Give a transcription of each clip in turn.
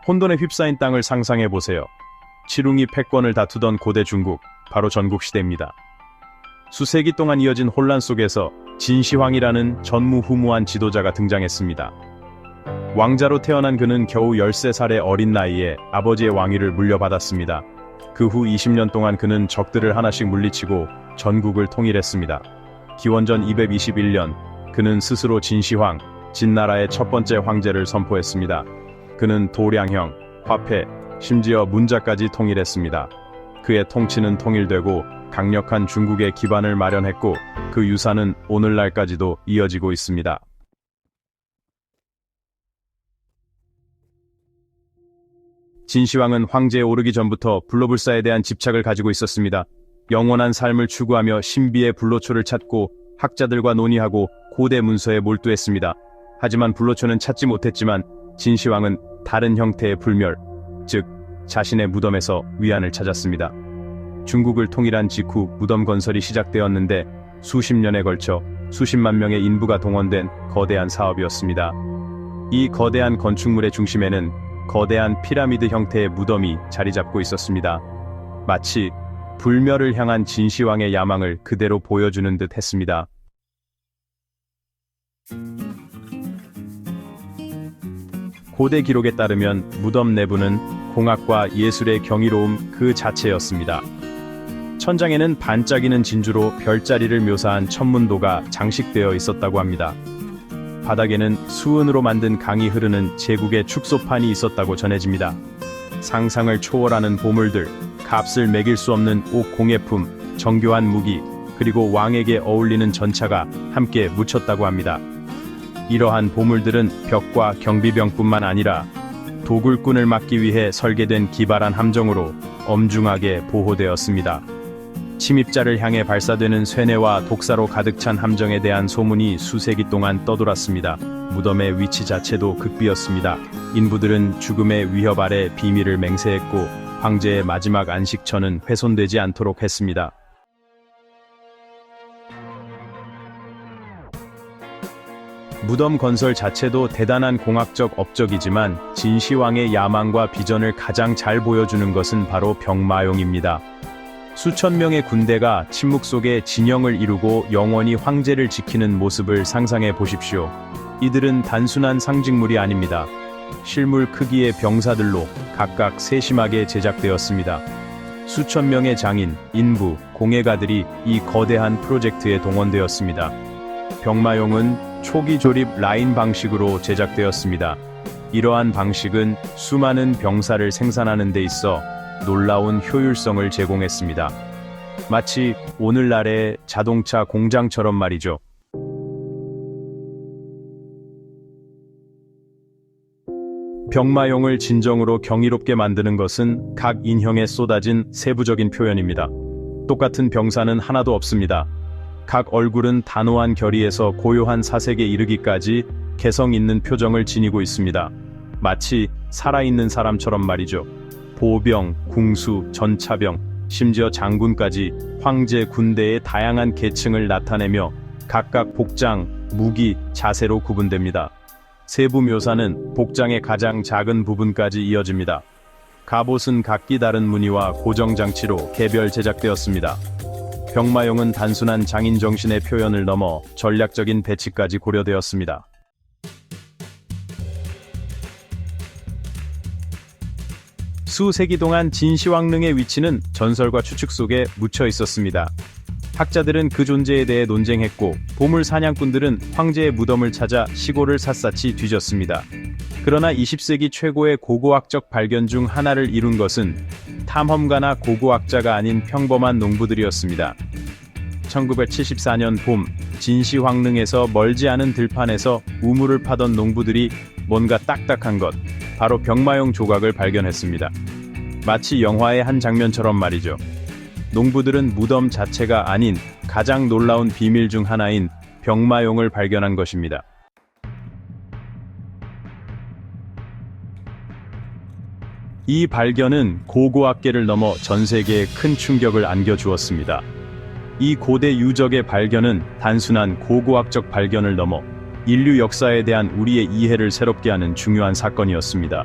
혼돈에 휩싸인 땅을 상상해 보세요. 지룽이 패권을 다투던 고대 중국, 바로 전국시대입니다. 수세기 동안 이어진 혼란 속에서 진시황이라는 전무후무한 지도자가 등장했습니다. 왕자로 태어난 그는 겨우 13살의 어린 나이에 아버지의 왕위를 물려받았습니다. 그 후 20년 동안 그는 적들을 하나씩 물리치고 전국을 통일했습니다. 기원전 221년, 그는 스스로 진시황, 진나라의 첫 번째 황제를 선포했습니다. 그는 도량형, 화폐, 심지어 문자까지 통일했습니다. 그의 통치는 통일되고 강력한 중국의 기반을 마련했고 그 유산은 오늘날까지도 이어지고 있습니다. 진시황은 황제에 오르기 전부터 불로불사에 대한 집착을 가지고 있었습니다. 영원한 삶을 추구하며 신비의 불로초를 찾고 학자들과 논의하고 고대 문서에 몰두했습니다. 하지만 불로초는 찾지 못했지만 진시황은 다른 형태의 불멸, 즉 자신의 무덤에서 위안을 찾았습니다. 중국을 통일한 직후 무덤 건설이 시작되었는데 수십 년에 걸쳐 수십만 명의 인부가 동원된 거대한 사업이었습니다. 이 거대한 건축물의 중심에는 거대한 피라미드 형태의 무덤이 자리 잡고 있었습니다. 마치 불멸을 향한 진시황의 야망을 그대로 보여주는 듯 했습니다. 고대 기록에 따르면 무덤 내부는 공학과 예술의 경이로움 그 자체였습니다. 천장에는 반짝이는 진주로 별자리를 묘사한 천문도가 장식되어 있었다고 합니다. 바닥에는 수은으로 만든 강이 흐르는 제국의 축소판이 있었다고 전해집니다. 상상을 초월하는 보물들, 값을 매길 수 없는 옥공예품, 정교한 무기, 그리고 왕에게 어울리는 전차가 함께 묻혔다고 합니다. 이러한 보물들은 벽과 경비병뿐만 아니라 도굴꾼을 막기 위해 설계된 기발한 함정으로 엄중하게 보호되었습니다. 침입자를 향해 발사되는 쇠뇌와 독사로 가득 찬 함정에 대한 소문이 수세기 동안 떠돌았습니다. 무덤의 위치 자체도 극비였습니다. 인부들은 죽음의 위협 아래 비밀을 맹세했고 황제의 마지막 안식처는 훼손되지 않도록 했습니다. 무덤 건설 자체도 대단한 공학적 업적이지만 진시황의 야망과 비전을 가장 잘 보여주는 것은 바로 병마용입니다. 수천 명의 군대가 침묵 속에 진영을 이루고 영원히 황제를 지키는 모습을 상상해 보십시오. 이들은 단순한 상징물이 아닙니다. 실물 크기의 병사들로 각각 세심하게 제작되었습니다. 수천 명의 장인, 인부, 공예가들이 이 거대한 프로젝트에 동원되었습니다. 병마용은 초기 조립 라인 방식으로 제작되었습니다. 이러한 방식은 수많은 병사를 생산하는 데 있어 놀라운 효율성을 제공했습니다. 마치 오늘날의 자동차 공장처럼 말이죠. 병마용을 진정으로 경이롭게 만드는 것은 각 인형에 쏟아진 세부적인 표현입니다. 똑같은 병사는 하나도 없습니다. 각 얼굴은 단호한 결의에서 고요한 사색에 이르기까지 개성 있는 표정을 지니고 있습니다. 마치 살아있는 사람처럼 말이죠. 보병, 궁수, 전차병, 심지어 장군까지 황제 군대의 다양한 계층을 나타내며 각각 복장, 무기, 자세로 구분됩니다. 세부 묘사는 복장의 가장 작은 부분까지 이어집니다. 갑옷은 각기 다른 무늬와 고정 장치로 개별 제작되었습니다. 병마용은 단순한 장인 정신의 표현을 넘어 전략적인 배치까지 고려되었습니다. 수세기 동안 진시황릉의 위치는 전설과 추측 속에 묻혀 있었습니다. 학자들은 그 존재에 대해 논쟁했고 보물 사냥꾼들은 황제의 무덤을 찾아 시골을 샅샅이 뒤졌습니다. 그러나 20세기 최고의 고고학적 발견 중 하나를 이룬 것은 탐험가나 고고학자가 아닌 평범한 농부들이었습니다. 1974년 봄, 진시황릉에서 멀지 않은 들판에서 우물을 파던 농부들이 뭔가 딱딱한 것, 바로 병마용 조각을 발견했습니다. 마치 영화의 한 장면처럼 말이죠. 농부들은 무덤 자체가 아닌 가장 놀라운 비밀 중 하나인 병마용을 발견한 것입니다. 이 발견은 고고학계를 넘어 전 세계에 큰 충격을 안겨주었습니다. 이 고대 유적의 발견은 단순한 고고학적 발견을 넘어 인류 역사에 대한 우리의 이해를 새롭게 하는 중요한 사건이었습니다.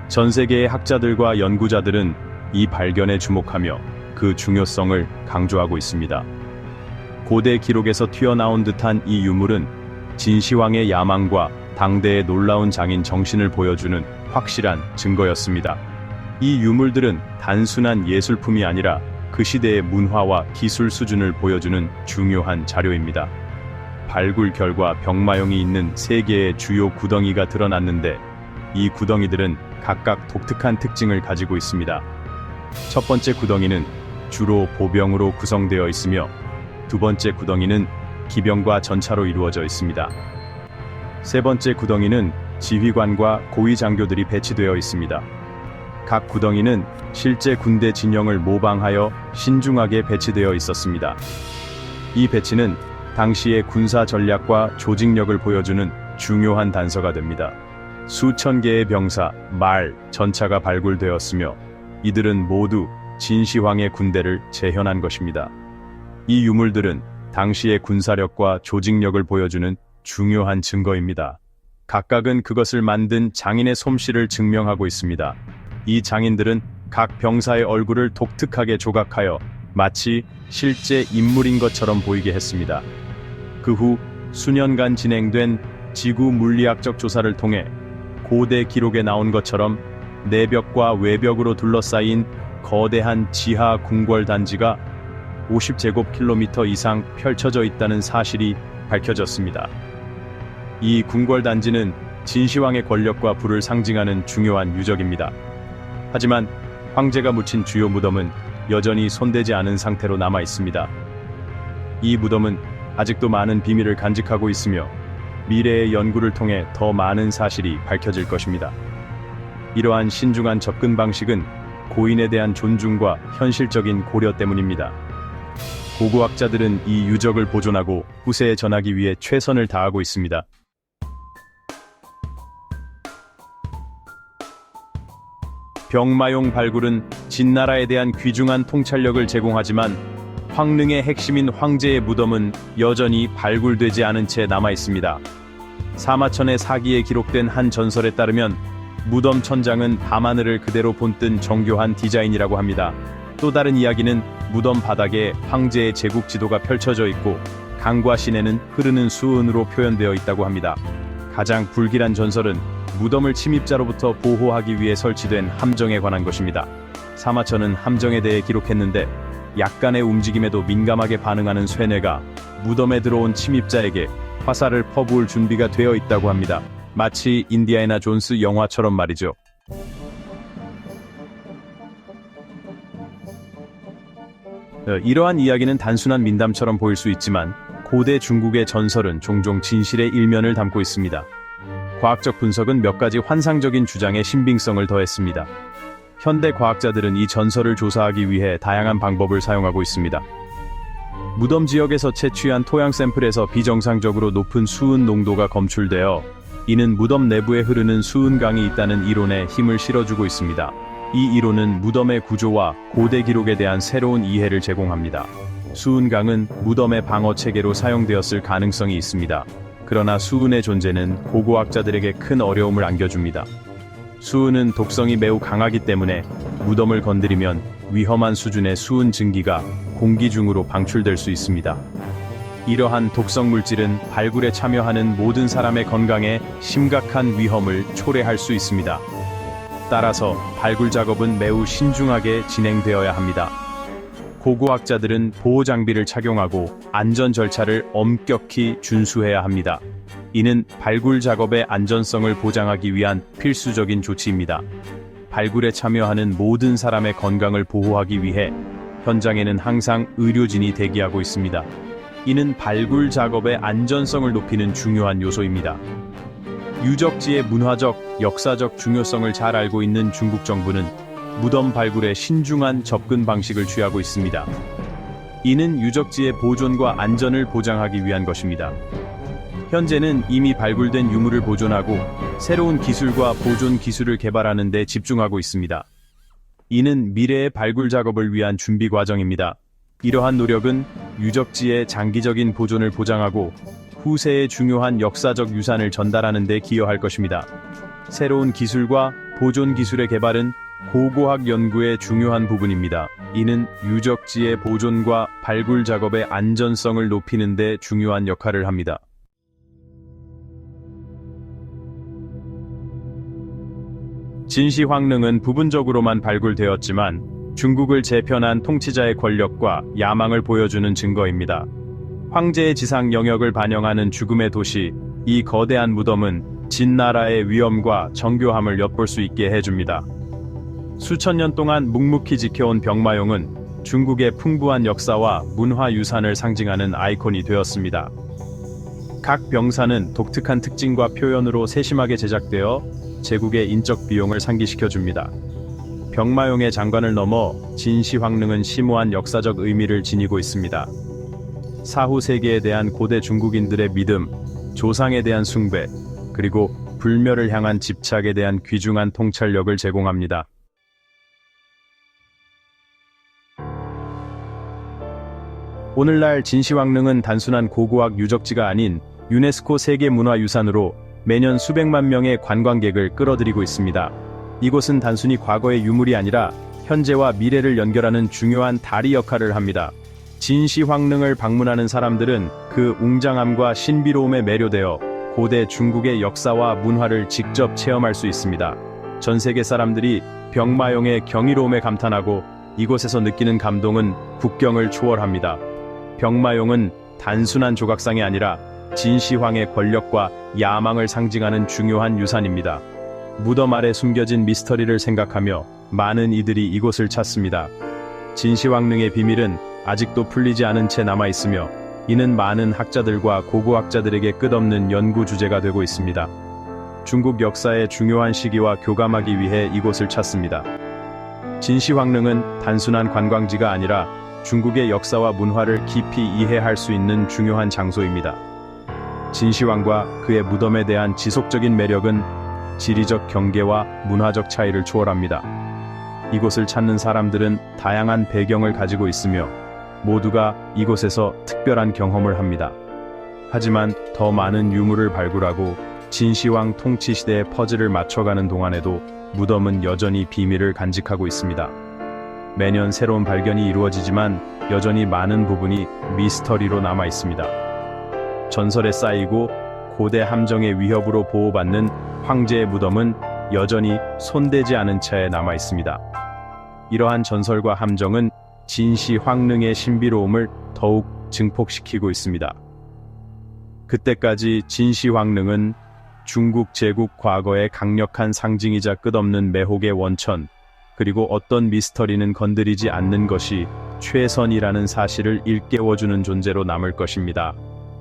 전 세계의 학자들과 연구자들은 이 발견에 주목하며 그 중요성을 강조하고 있습니다. 고대 기록에서 튀어나온 듯한 이 유물은 진시황의 야망과 당대의 놀라운 장인 정신을 보여주는 확실한 증거였습니다. 이 유물들은 단순한 예술품이 아니라 그 시대의 문화와 기술 수준을 보여주는 중요한 자료입니다. 발굴 결과 병마용이 있는 3개의 주요 구덩이가 드러났는데 이 구덩이들은 각각 독특한 특징을 가지고 있습니다. 첫 번째 구덩이는 주로 보병으로 구성되어 있으며 두 번째 구덩이는 기병과 전차로 이루어져 있습니다. 세 번째 구덩이는 지휘관과 고위 장교들이 배치되어 있습니다. 각 구덩이는 실제 군대 진영을 모방하여 신중하게 배치되어 있었습니다. 이 배치는 당시의 군사 전략과 조직력을 보여주는 중요한 단서가 됩니다. 수천 개의 병사, 말, 전차가 발굴되었으며 이들은 모두 진시황의 군대를 재현한 것입니다. 이 유물들은 당시의 군사력과 조직력을 보여주는 중요한 증거입니다. 각각은 그것을 만든 장인의 솜씨를 증명하고 있습니다. 이 장인들은 각 병사의 얼굴을 독특하게 조각하여 마치 실제 인물인 것처럼 보이게 했습니다. 그 후 수년간 진행된 지구 물리학적 조사를 통해 고대 기록에 나온 것처럼 내벽과 외벽으로 둘러싸인 거대한 지하 궁궐 단지가 50제곱킬로미터 이상 펼쳐져 있다는 사실이 밝혀졌습니다. 이 궁궐 단지는 진시황의 권력과 부를 상징하는 중요한 유적입니다. 하지만 황제가 묻힌 주요 무덤은 여전히 손대지 않은 상태로 남아 있습니다. 이 무덤은 아직도 많은 비밀을 간직하고 있으며 미래의 연구를 통해 더 많은 사실이 밝혀질 것입니다. 이러한 신중한 접근 방식은 고인에 대한 존중과 현실적인 고려 때문입니다. 고고학자들은 이 유적을 보존하고 후세에 전하기 위해 최선을 다하고 있습니다. 병마용 발굴은 진나라에 대한 귀중한 통찰력을 제공하지만 황릉의 핵심인 황제의 무덤은 여전히 발굴되지 않은 채 남아있습니다. 사마천의 사기에 기록된 한 전설에 따르면 무덤 천장은 밤하늘을 그대로 본뜬 정교한 디자인이라고 합니다. 또 다른 이야기는 무덤 바닥에 황제의 제국 지도가 펼쳐져 있고 강과 시내는 흐르는 수은으로 표현되어 있다고 합니다. 가장 불길한 전설은 무덤을 침입자로부터 보호하기 위해 설치된 함정에 관한 것입니다. 사마천은 함정에 대해 기록했는데 약간의 움직임에도 민감하게 반응하는 쇠뇌가 무덤에 들어온 침입자에게 화살을 퍼부을 준비가 되어 있다고 합니다. 마치 인디아나 존스 영화처럼 말이죠. 이러한 이야기는 단순한 민담처럼 보일 수 있지만 고대 중국의 전설은 종종 진실의 일면을 담고 있습니다. 과학적 분석은 몇 가지 환상적인 주장에 신빙성을 더했습니다. 현대 과학자들은 이 전설을 조사하기 위해 다양한 방법을 사용하고 있습니다. 무덤 지역에서 채취한 토양 샘플에서 비정상적으로 높은 수은 농도가 검출되어 이는 무덤 내부에 흐르는 수은강이 있다는 이론에 힘을 실어주고 있습니다. 이 이론은 무덤의 구조와 고대 기록에 대한 새로운 이해를 제공합니다. 수은강은 무덤의 방어 체계로 사용되었을 가능성이 있습니다. 그러나 수은의 존재는 고고학자들에게 큰 어려움을 안겨줍니다. 수은은 독성이 매우 강하기 때문에 무덤을 건드리면 위험한 수준의 수은 증기가 공기 중으로 방출될 수 있습니다. 이러한 독성 물질은 발굴에 참여하는 모든 사람의 건강에 심각한 위험을 초래할 수 있습니다. 따라서 발굴 작업은 매우 신중하게 진행되어야 합니다. 고고학자들은 보호 장비를 착용하고 안전 절차를 엄격히 준수해야 합니다. 이는 발굴 작업의 안전성을 보장하기 위한 필수적인 조치입니다. 발굴에 참여하는 모든 사람의 건강을 보호하기 위해 현장에는 항상 의료진이 대기하고 있습니다. 이는 발굴 작업의 안전성을 높이는 중요한 요소입니다. 유적지의 문화적, 역사적 중요성을 잘 알고 있는 중국 정부는 무덤 발굴에 신중한 접근 방식을 취하고 있습니다. 이는 유적지의 보존과 안전을 보장하기 위한 것입니다. 현재는 이미 발굴된 유물을 보존하고 새로운 기술과 보존 기술을 개발하는 데 집중하고 있습니다. 이는 미래의 발굴 작업을 위한 준비 과정입니다. 이러한 노력은 유적지의 장기적인 보존을 보장하고 후세의 중요한 역사적 유산을 전달하는 데 기여할 것입니다. 새로운 기술과 보존 기술의 개발은 고고학 연구의 중요한 부분입니다. 이는 유적지의 보존과 발굴 작업의 안전성을 높이는 데 중요한 역할을 합니다. 진시황릉은 부분적으로만 발굴되었지만 중국을 재편한 통치자의 권력과 야망을 보여주는 증거입니다. 황제의 지상 영역을 반영하는 죽음의 도시, 이 거대한 무덤은 진나라의 위엄과 정교함을 엿볼 수 있게 해줍니다. 수천 년 동안 묵묵히 지켜온 병마용은 중국의 풍부한 역사와 문화 유산을 상징하는 아이콘이 되었습니다. 각 병사는 독특한 특징과 표현으로 세심하게 제작되어 제국의 인적 비용을 상기시켜줍니다. 병마용의 장관을 넘어 진시황릉은 심오한 역사적 의미를 지니고 있습니다. 사후 세계에 대한 고대 중국인들의 믿음, 조상에 대한 숭배, 그리고 불멸을 향한 집착에 대한 귀중한 통찰력을 제공합니다. 오늘날 진시황릉은 단순한 고고학 유적지가 아닌 유네스코 세계문화유산으로 매년 수백만 명의 관광객을 끌어들이고 있습니다. 이곳은 단순히 과거의 유물이 아니라 현재와 미래를 연결하는 중요한 다리 역할을 합니다. 진시황릉을 방문하는 사람들은 그 웅장함과 신비로움에 매료되어 고대 중국의 역사와 문화를 직접 체험할 수 있습니다. 전 세계 사람들이 병마용의 경이로움에 감탄하고 이곳에서 느끼는 감동은 국경을 초월합니다. 병마용은 단순한 조각상이 아니라 진시황의 권력과 야망을 상징하는 중요한 유산입니다. 무덤 아래 숨겨진 미스터리를 생각하며 많은 이들이 이곳을 찾습니다. 진시황릉의 비밀은 아직도 풀리지 않은 채 남아있으며 이는 많은 학자들과 고고학자들에게 끝없는 연구 주제가 되고 있습니다. 중국 역사의 중요한 시기와 교감하기 위해 이곳을 찾습니다. 진시황릉은 단순한 관광지가 아니라 중국의 역사와 문화를 깊이 이해할 수 있는 중요한 장소입니다. 진시황과 그의 무덤에 대한 지속적인 매력은 지리적 경계와 문화적 차이를 초월합니다. 이곳을 찾는 사람들은 다양한 배경을 가지고 있으며 모두가 이곳에서 특별한 경험을 합니다. 하지만 더 많은 유물을 발굴하고 진시황 통치 시대의 퍼즐을 맞춰가는 동안에도 무덤은 여전히 비밀을 간직하고 있습니다. 매년 새로운 발견이 이루어지지만 여전히 많은 부분이 미스터리로 남아 있습니다. 전설에 쌓이고 고대 함정의 위협으로 보호받는 황제의 무덤은 여전히 손대지 않은 채 남아 있습니다. 이러한 전설과 함정은 진시황릉의 신비로움을 더욱 증폭시키고 있습니다. 그때까지 진시황릉은 중국 제국 과거의 강력한 상징이자 끝없는 매혹의 원천, 그리고 어떤 미스터리는 건드리지 않는 것이 최선이라는 사실을 일깨워주는 존재로 남을 것입니다.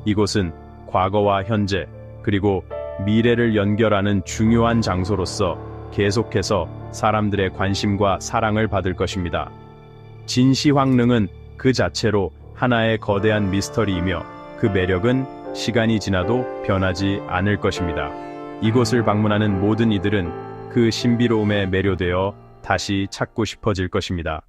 이곳은 과거와 현재, 그리고 미래를 연결하는 중요한 장소로서 계속해서 사람들의 관심과 사랑을 받을 것입니다. 진시황릉은 그 자체로 하나의 거대한 미스터리이며 그 매력은 시간이 지나도 변하지 않을 것입니다. 이곳을 방문하는 모든 이들은 그 신비로움에 매료되어 다시 찾고 싶어질 것입니다.